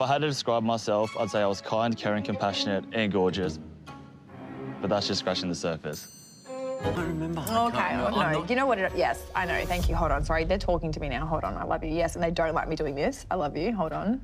I had to describe myself, I'd say I was kind, caring, compassionate, and gorgeous. But that's just scratching the surface. I remember. Okay, no. You know what yes, I know. Thank you. Hold on. Sorry, they're talking to me now. Hold on. I love you. Yes, and they don't like me doing this. I love you. Hold on.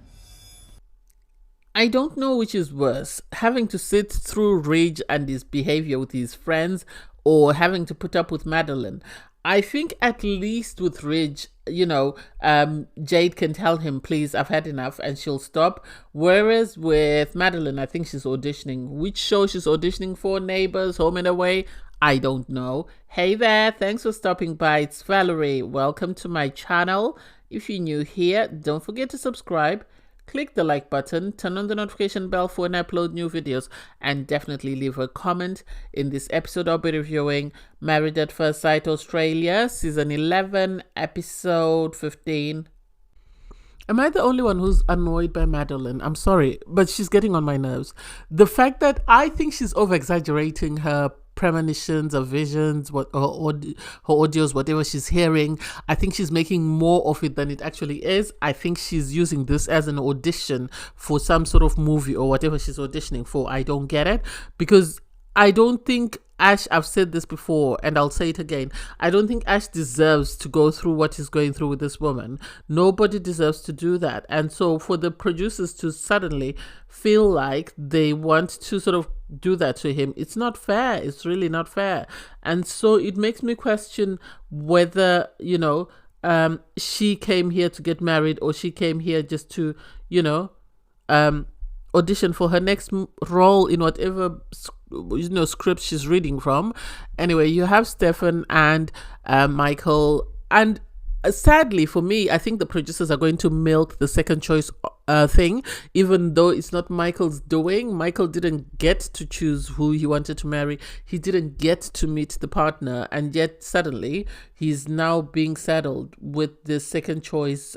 I don't know which is worse, having to sit through Ridge and his behavior with his friends or having to put up with Madeline. I think at least with Ridge, Jade can tell him, please, I've had enough, and she'll stop. Whereas with Madeline, I think she's auditioning. Which show she's auditioning for? Neighbours, Home and Away? I don't know. Hey there, thanks for stopping by. It's Valerie. Welcome to my channel. If you're new here, don't forget to subscribe. Click the like button, turn on the notification bell for when I upload new videos, and definitely leave a comment. In this episode, I'll be reviewing Married at First Sight Australia, Season 11, Episode 15. Am I the only one who's annoyed by Madeline? I'm sorry, but she's getting on my nerves. The fact that I think she's over-exaggerating her premonitions or visions, her audios, whatever she's hearing. I think she's making more of it than it actually is. I think she's using this as an audition for some sort of movie or whatever she's auditioning for. I don't get it, because I don't think Ash, I've said this before and I'll say it again, I don't think Ash deserves to go through what he's going through with this woman. Nobody deserves to do that. And so for the producers to suddenly feel like they want to sort of do that to him, it's not fair. It's really not fair. And so it makes me question whether, she came here to get married or she came here just to, audition for her next role in whatever script she's reading from. Anyway, you have Stefan and Michael, and sadly for me, I think the producers are going to milk the second choice thing, even though it's not Michael's doing. Michael didn't get to choose who he wanted to marry. He didn't get to meet the partner, and yet suddenly he's now being saddled with the second choice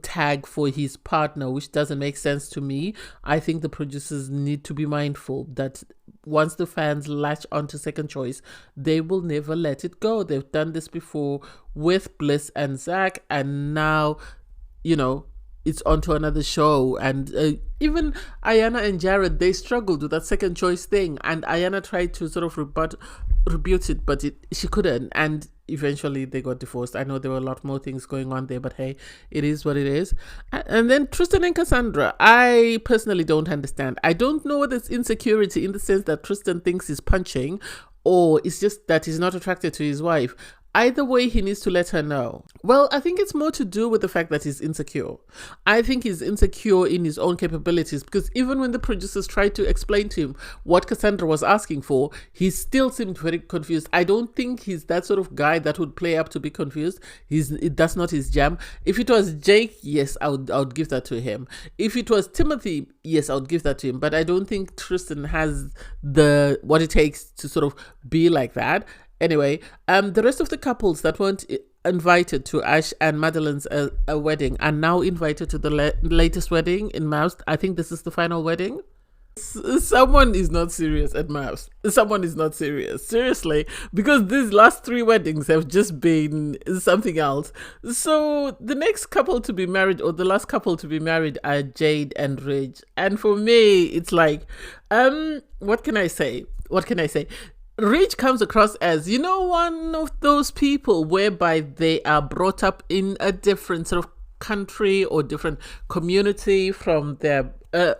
tag for his partner, which doesn't make sense to me. I think the producers need to be mindful that once the fans latch onto second choice, they will never let it go. They've done this before with Bliss and Zach, and now, it's onto another show. And even Ayana and Jared, they struggled with that second choice thing, and Ayana tried to sort of rebut it, but she couldn't, and eventually they got divorced. I know there were a lot more things going on there, but hey, it is what it is. And then Tristan and Cassandra, I personally don't understand. I don't know whether it's insecurity in the sense that Tristan thinks he's punching, or it's just that he's not attracted to his wife. Either way, he needs to let her know. Well, I think it's more to do with the fact that he's insecure. I think he's insecure in his own capabilities, because even when the producers tried to explain to him what Cassandra was asking for, he still seemed very confused. I don't think he's that sort of guy that would play up to be confused. That's not his jam. If it was Jake, yes, I would give that to him. If it was Timothy, yes, I would give that to him. But I don't think Tristan has what it takes to sort of be like that. Anyway, the rest of the couples that weren't invited to Ash and Madeline's wedding are now invited to the latest wedding in Mafs. I think this is the final wedding. Someone is not serious at Mafs. Someone is not serious. Seriously, because these last 3 weddings have just been something else. So the next couple to be married, or the last couple to be married, are Jade and Ridge. And for me, it's like, what can I say? Ridge comes across as, one of those people whereby they are brought up in a different sort of country or different community from their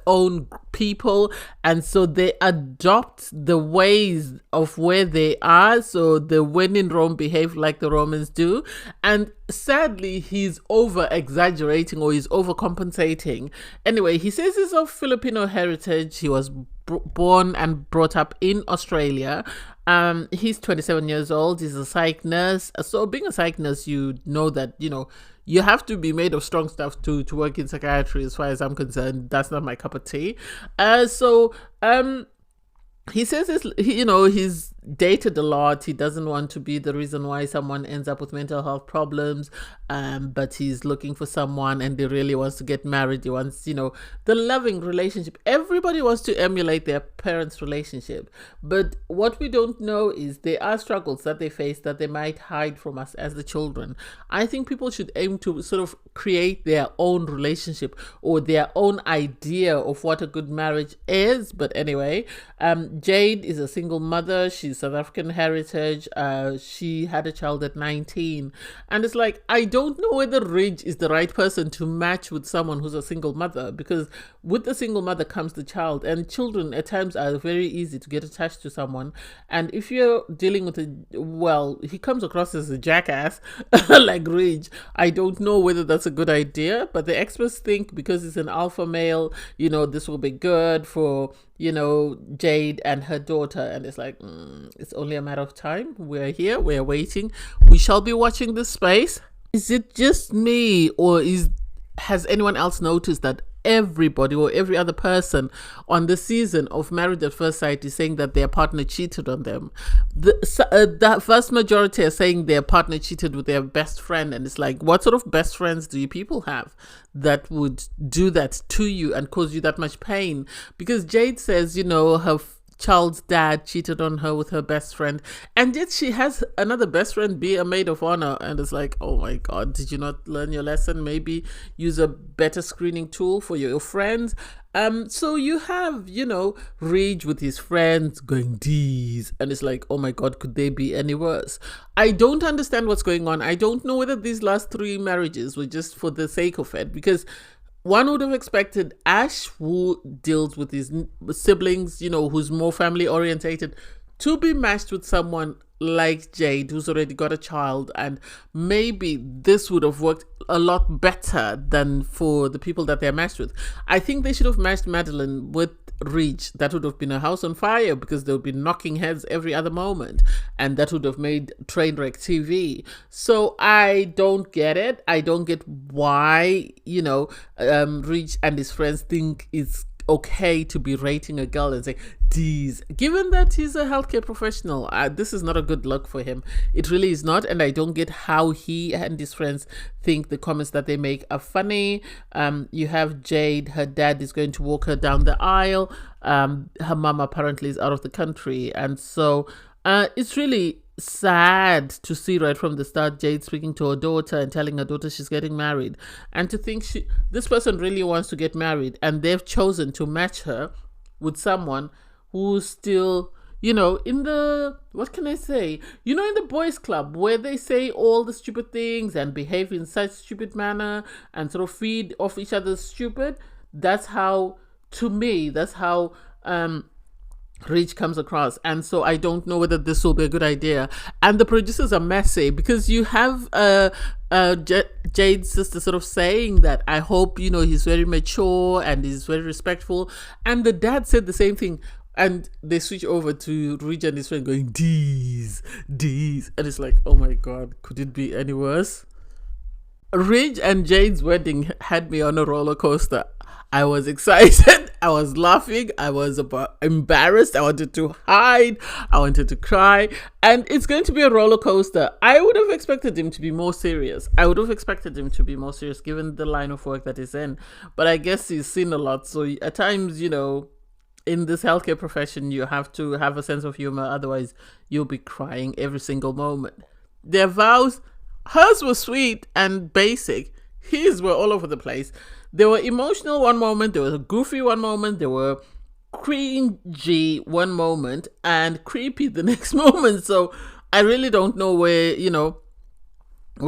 own people, and so they adopt the ways of where they are. So the when in Rome, behave like the Romans do. And sadly, he's over exaggerating, or he's overcompensating. Anyway, he says he's of Filipino heritage. He was born and brought up in Australia. He's 27 years old. He's a psych nurse. So being a psych nurse, you know that, you have to be made of strong stuff to work in psychiatry, as far as I'm concerned. That's not my cup of tea. He says he's dated a lot. He doesn't want to be the reason why someone ends up with mental health problems, but he's looking for someone and he really wants to get married. He wants, the loving relationship. Everybody wants to emulate their parents' relationship. But what we don't know is there are struggles that they face that they might hide from us as the children. I think people should aim to sort of create their own relationship or their own idea of what a good marriage is. But anyway, Jade is a single mother. She's South African heritage. She had a child at 19. And it's like, I don't know whether Ridge is the right person to match with someone who's a single mother, because with the single mother comes the child, and children at times are very easy to get attached to someone. And if you're dealing with he comes across as a jackass like Ridge. I don't know whether that's a good idea, but the experts think because he's an alpha male, this will be good for Jade and her daughter. And it's like, it's only a matter of time. We're here, we're waiting, we shall be watching this space. Is it just me, or has anyone else noticed that everybody or every other person on the season of Married at First Sight is saying that their partner cheated on them? The vast majority are saying their partner cheated with their best friend, and it's like, what sort of best friends do you people have that would do that to you and cause you that much pain? Because Jade says, her child's dad cheated on her with her best friend, and yet she has another best friend be a maid of honor. And it's like, oh my god, did you not learn your lesson? Maybe use a better screening tool for your friends. So you have, Ridge with his friends going D's, and it's like, oh my god, could they be any worse? I don't understand what's going on. I don't know whether these last 3 marriages were just for the sake of it, because one would have expected Ash, who deals with his siblings, who's more family orientated, to be matched with someone like Jade, who's already got a child. And maybe this would have worked a lot better than for the people that they're matched with. I think they should have matched Madeline with Ridge. That would have been a house on fire, because they would be knocking heads every other moment, and that would have made Trainwreck TV. So I don't get it. I don't get why Ridge and his friends think it's okay to be rating a girl and say D's, given that he's a healthcare professional. This is not a good look for him. It really is not. And I don't get how he and his friends think the comments that they make are funny. You have Jade, her dad is going to walk her down the aisle. Her mom apparently is out of the country, and so it's really sad to see right from the start Jade speaking to her daughter and telling her daughter she's getting married, and to think this person really wants to get married, and they've chosen to match her with someone who's still in the, what can I say, in the boys club, where they say all the stupid things and behave in such stupid manner and sort of feed off each other's stupid. That's how, to me, Ridge comes across. And so I don't know whether this will be a good idea. And the producers are messy, because you have Jade's sister sort of saying that, I hope he's very mature and he's very respectful, and the dad said the same thing. And they switch over to Ridge and his friend going D's, and it's like, oh my god, could it be any worse? Ridge and Jade's wedding had me on a roller coaster. I was excited, I was laughing, I was embarrassed, I wanted to hide, I wanted to cry, and it's going to be a roller coaster. I would have expected him to be more serious. given the line of work that he's in. But I guess he's seen a lot, so at times, in this healthcare profession, you have to have a sense of humor, otherwise you'll be crying every single moment. Their vows, hers were sweet and basic, his were all over the place. They were emotional one moment, there was a goofy one moment, they were cringy one moment, and creepy the next moment. So I really don't know where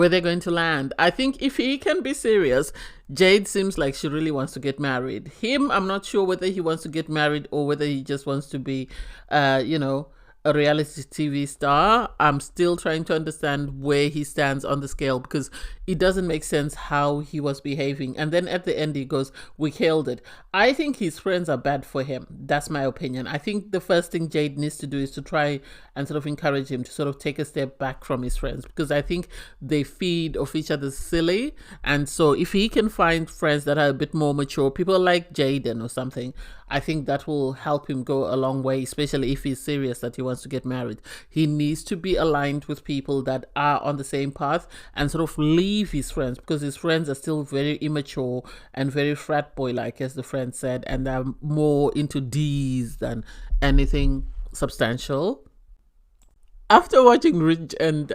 they're going to land. I think if he can be serious, Jade seems like she really wants to get married. Him, I'm not sure whether he wants to get married or whether he just wants to be, a reality TV star. I'm still trying to understand where he stands on the scale, because it doesn't make sense how he was behaving. And then at the end he goes, we killed it. I think his friends are bad for him. That's my opinion. I think the first thing Jade needs to do is to try and sort of encourage him to sort of take a step back from his friends, because I think they feed off each other silly. And so if he can find friends that are a bit more mature, people like Jaden or something, I think that will help him go a long way, especially if he's serious that he wants wants to get married. He needs to be aligned with people that are on the same path and sort of leave his friends, because his friends are still very immature and very frat boy like, as the friend said, and they're more into D's than anything substantial. After watching Rich and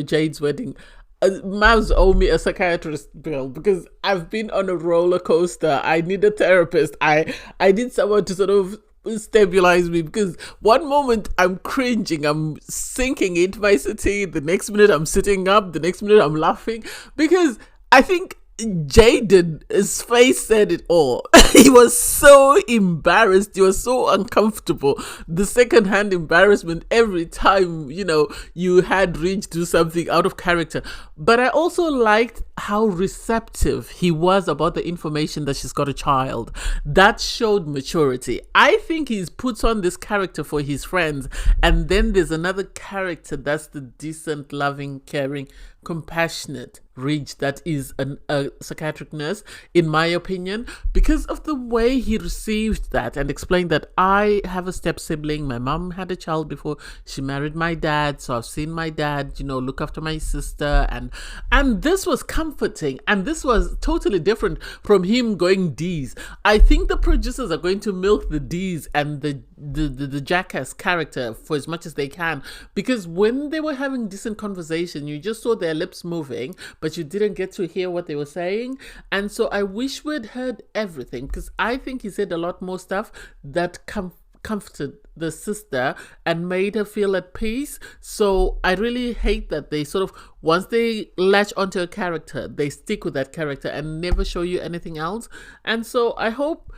Jade's wedding, Mavs owe me a psychiatrist bill, because I've been on a roller coaster. I need a therapist. I need someone to sort of stabilize me, because one moment I'm cringing, I'm sinking into my seat, the next minute I'm sitting up, the next minute I'm laughing, because I think Jaden, his face said it all. He was so embarrassed. He was so uncomfortable. The second-hand embarrassment every time, you had Rich do something out of character. But I also liked how receptive he was about the information that she's got a child. That showed maturity. I think he puts on this character for his friends, and then there's another character that's the decent, loving, caring, compassionate Rich that is a psychiatric nurse, in my opinion, because of the way he received that and explained that I have a step sibling. My mom had a child before she married my dad, so I've seen my dad, look after my sister, and this was comforting, and this was totally different from him going D's. I think the producers are going to milk the D's and the jackass character for as much as they can, because when they were having decent conversation, you just saw their lips moving, but you didn't get to hear what they were saying. And so I wish we'd heard everything, because I think he said a lot more stuff that comforted the sister and made her feel at peace. So I really hate that they sort of, once they latch onto a character, they stick with that character and never show you anything else. And so I hope,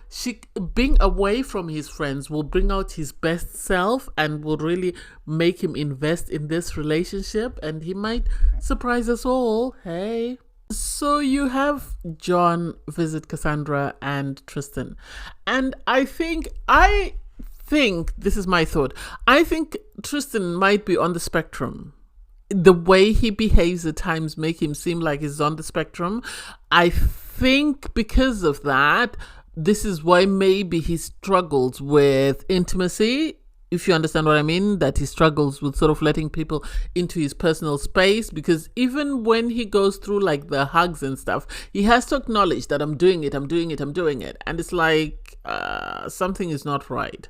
she being away from his friends will bring out his best self and will really make him invest in this relationship, and he might surprise us all. Hey. So you have John visit Cassandra and Tristan, and I think this is my thought. I think Tristan might be on the spectrum. The way he behaves at times make him seem like he's on the spectrum. I think because of that, this is why maybe he struggles with intimacy, if you understand what I mean, that he struggles with sort of letting people into his personal space, because even when he goes through like the hugs and stuff, he has to acknowledge that I'm doing it. And it's like, something is not right.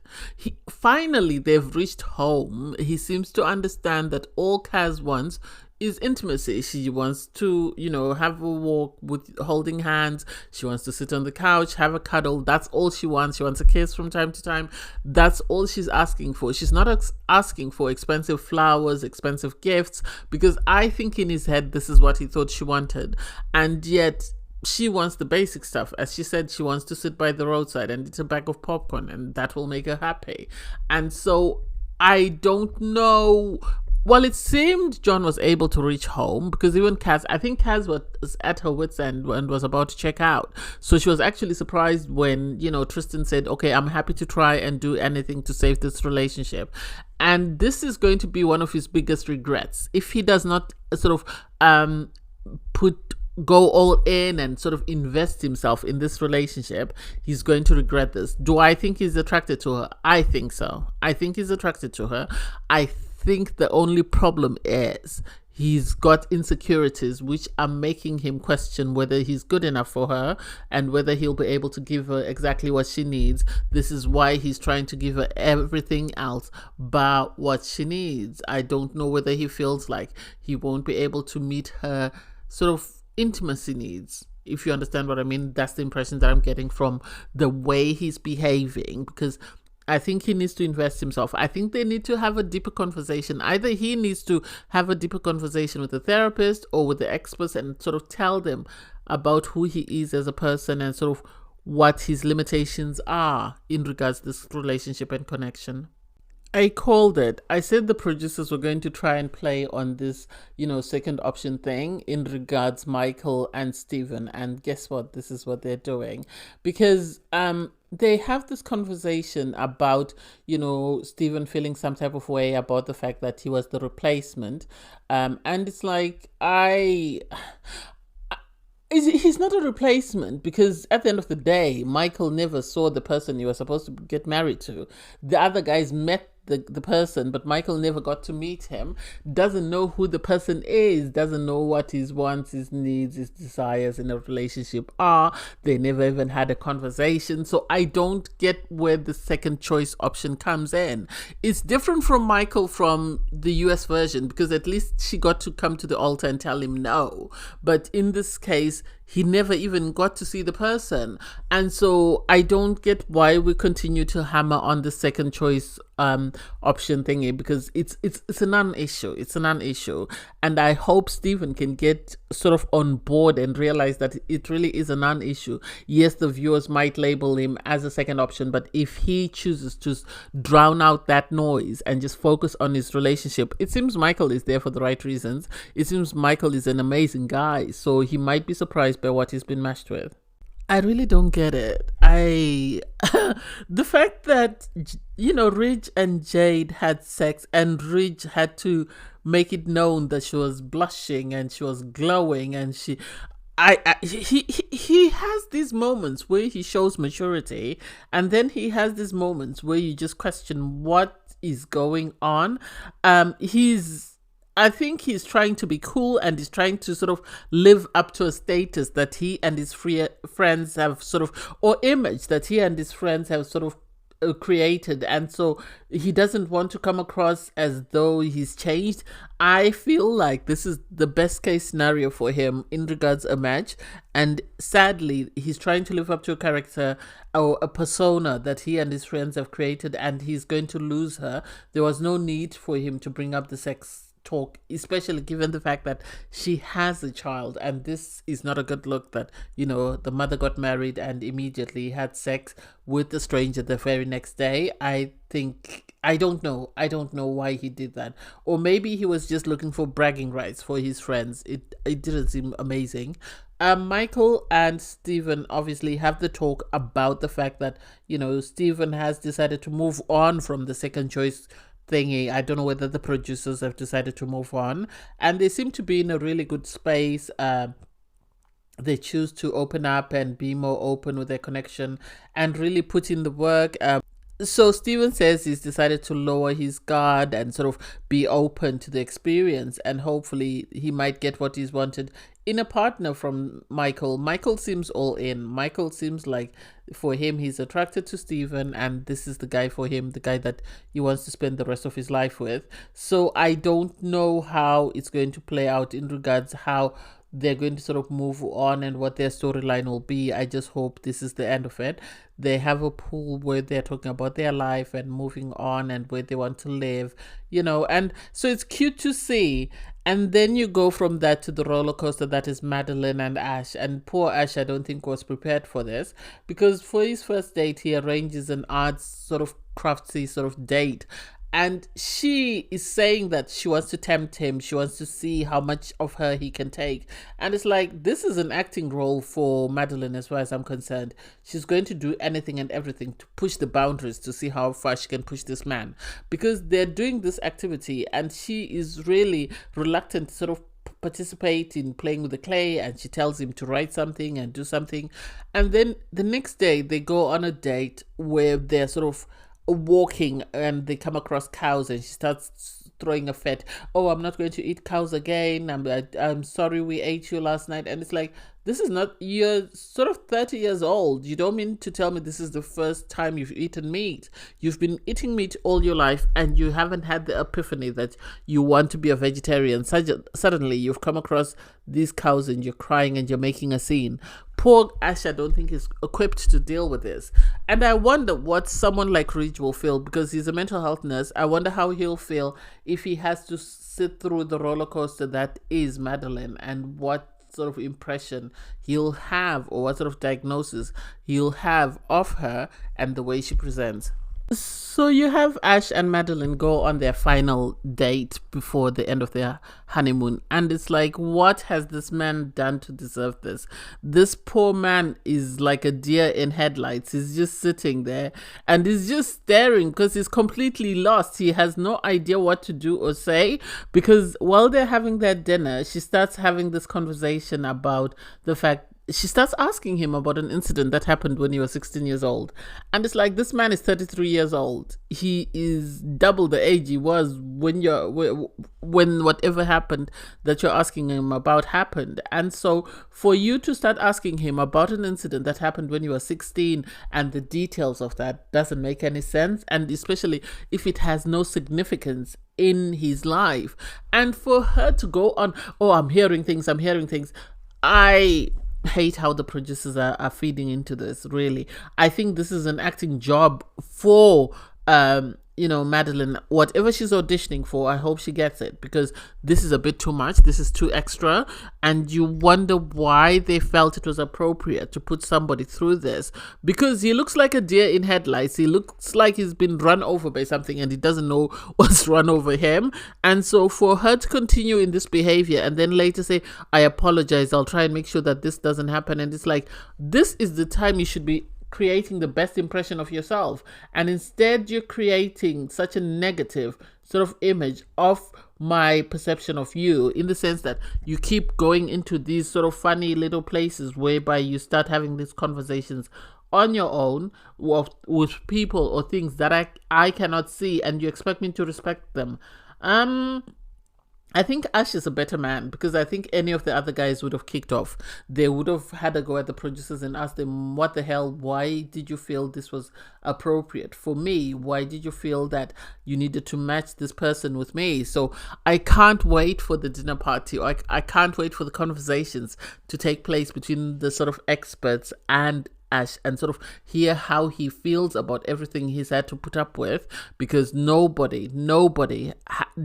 Finally, they've reached home. He seems to understand that all Kaz wants is intimacy. She wants to, have a walk with holding hands. She wants to sit on the couch, have a cuddle. That's all she wants. She wants a kiss from time to time. That's all she's asking for. She's not asking for expensive flowers, expensive gifts, because I think in his head, this is what he thought she wanted. And yet she wants the basic stuff. As she said, she wants to sit by the roadside and eat a bag of popcorn, and that will make her happy. And so I don't know. Well, it seemed John was able to reach home, because even I think Kaz was at her wit's end and was about to check out. So she was actually surprised when, Tristan said, okay, I'm happy to try and do anything to save this relationship. And this is going to be one of his biggest regrets. If he does not sort of go all in and sort of invest himself in this relationship, he's going to regret this. Do I think he's attracted to her? I think so. I think he's attracted to her. I think the only problem is he's got insecurities which are making him question whether he's good enough for her and whether he'll be able to give her exactly what she needs. This is why he's trying to give her everything else but what she needs. I don't know whether he feels like he won't be able to meet her sort of intimacy needs. If you understand what I mean, that's the impression that I'm getting from the way he's behaving, because I think he needs to invest himself. I think they need to have a deeper conversation. Either he needs to have a deeper conversation with the therapist or with the experts and sort of tell them about who he is as a person and sort of what his limitations are in regards to this relationship and connection. I called it. I said the producers were going to try and play on this, second option thing in regards Michael and Stephen. And guess what? This is what they're doing. Because they have this conversation about, Stephen feeling some type of way about the fact that he was the replacement. And it's like, he's not a replacement, because at the end of the day, Michael never saw the person he was supposed to get married to. The other guys met the person, but Michael never got to meet him, doesn't know who the person is, doesn't know what his wants, his needs, his desires in a relationship are. They never even had a conversation. So I don't get where the second choice option comes in. It's different from Michael from the US version, because at least she got to come to the altar and tell him no. But in this case, he never even got to see the person. And so I don't get why we continue to hammer on the second choice option thingy, because it's a non-issue. It's a non-issue. And I hope Stephen can get sort of on board and realize that it really is a non-issue. Yes, the viewers might label him as a second option, but if he chooses to drown out that noise and just focus on his relationship, it seems Michael is there for the right reasons. It seems Michael is an amazing guy, so he might be surprised by what he's been matched with. I really don't get it. The fact that, Ridge and Jade had sex, and Ridge had to make it known that she was blushing and she was glowing, and he has these moments where he shows maturity, and then he has these moments where you just question what is going on. I think he's trying to be cool, and he's trying to sort of live up to a status that he and his friends have sort of, or image that he and his friends have sort of created. And so he doesn't want to come across as though he's changed. I feel like this is the best case scenario for him in regards a match. And sadly, he's trying to live up to a character or a persona that he and his friends have created, and he's going to lose her. There was no need for him to bring up the sex talk, especially given the fact that she has a child, and this is not a good look that the mother got married and immediately had sex with the stranger the very next day. I don't know why he did that, or maybe he was just looking for bragging rights for his friends. It didn't seem amazing. Michael and Stephen obviously have the talk about the fact that Stephen has decided to move on from the second choice thingy. I don't know whether the producers have decided to move on, and they seem to be in a really good space. They choose to open up and be more open with their connection and really put in the work. So Stephen says he's decided to lower his guard and sort of be open to the experience, and hopefully he might get what he's wanted in a partner from Michael. Michael seems all in. Michael seems like for him, he's attracted to Stephen, and this is the guy for him, the guy that he wants to spend the rest of his life with. So I don't know how it's going to play out in regards how they're going to sort of move on and what their storyline will be. I just hope this is the end of it. They have a pool where they're talking about their life and moving on and where they want to live, and so it's cute to see. And then you go from that to the roller coaster that is Madeline and Ash. And poor Ash, I don't think was prepared for this, because for his first date, he arranges an arts sort of craftsy sort of date. And she is saying that she wants to tempt him. She wants to see how much of her he can take. And it's like, this is an acting role for Madeline as far as I'm concerned. She's going to do anything and everything to push the boundaries to see how far she can push this man. Because they're doing this activity and she is really reluctant to sort of participate in playing with the clay, and she tells him to write something and do something. And then the next day they go on a date where they're sort of walking and they come across cows, and she starts throwing a fit. Oh, I'm not going to eat cows again. I'm sorry we ate you last night. And it's like, this is not, you're sort of 30 years old. You don't mean to tell me this is the first time you've eaten meat. You've been eating meat all your life and you haven't had the epiphany that you want to be a vegetarian. Suddenly you've come across these cows and you're crying and you're making a scene. Poor Ash, I don't think is equipped to deal with this. And I wonder what someone like Ridge will feel, because he's a mental health nurse. I wonder how he'll feel if he has to sit through the roller coaster that is Madeline, and what sort of impression he'll have, or what sort of diagnosis he'll have of her and the way she presents. So you have Ash and Madeline go on their final date before the end of their honeymoon, and it's like, what has this man done to deserve this? This poor man is like a deer in headlights. He's just sitting there and he's just staring because he's completely lost. He has no idea what to do or say, because while they're having their dinner, she starts having this conversation about the fact she starts asking him about an incident that happened when he was 16 years old. And it's like, this man is 33 years old. He is double the age he was when when whatever happened that you're asking him about happened. And so for you to start asking him about an incident that happened when you were 16 and the details of that doesn't make any sense. And especially if it has no significance in his life. And for her to go on, oh, I'm hearing things. I hate how the producers are feeding into this, really. I think this is an acting job for Madeline. Whatever she's auditioning for, I hope she gets it, because this is a bit too much. This is too extra, and you wonder why they felt it was appropriate to put somebody through this, because he looks like a deer in headlights. He looks like he's been run over by something and he doesn't know what's run over him. And so for her to continue in this behavior and then later say, I apologize, I'll try and make sure that this doesn't happen, and it's like, this is the time you should be creating the best impression of yourself, and instead you're creating such a negative sort of image of my perception of you, in the sense that you keep going into these sort of funny little places whereby you start having these conversations on your own with people or things that I cannot see, and you expect me to respect them. I think Ash is a better man, because I think any of the other guys would have kicked off. They would have had a go at the producers and asked them, what the hell, why did you feel this was appropriate for me? Why did you feel that you needed to match this person with me? So I can't wait for the dinner party. I can't wait for the conversations to take place between the sort of experts and Ash, and sort of hear how he feels about everything he's had to put up with, because nobody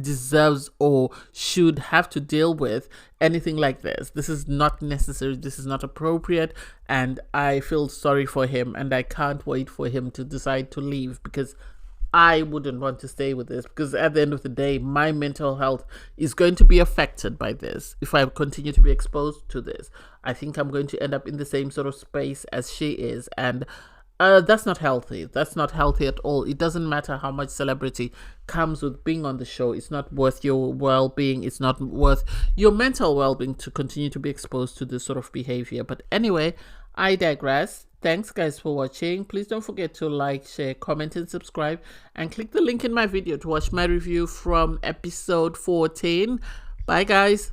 deserves or should have to deal with anything like this. This is not necessary. This is not appropriate, and I feel sorry for him, and I can't wait for him to decide to leave, because I wouldn't want to stay with this, because at the end of the day, my mental health is going to be affected by this. If I continue to be exposed to this, I think I'm going to end up in the same sort of space as she is. And that's not healthy. That's not healthy at all. It doesn't matter how much celebrity comes with being on the show. It's not worth your well-being. It's not worth your mental well-being to continue to be exposed to this sort of behavior. But anyway, I digress. Thanks guys for watching. Please don't forget to like, share, comment and subscribe, and click the link in my video to watch my review from episode 14. Bye guys.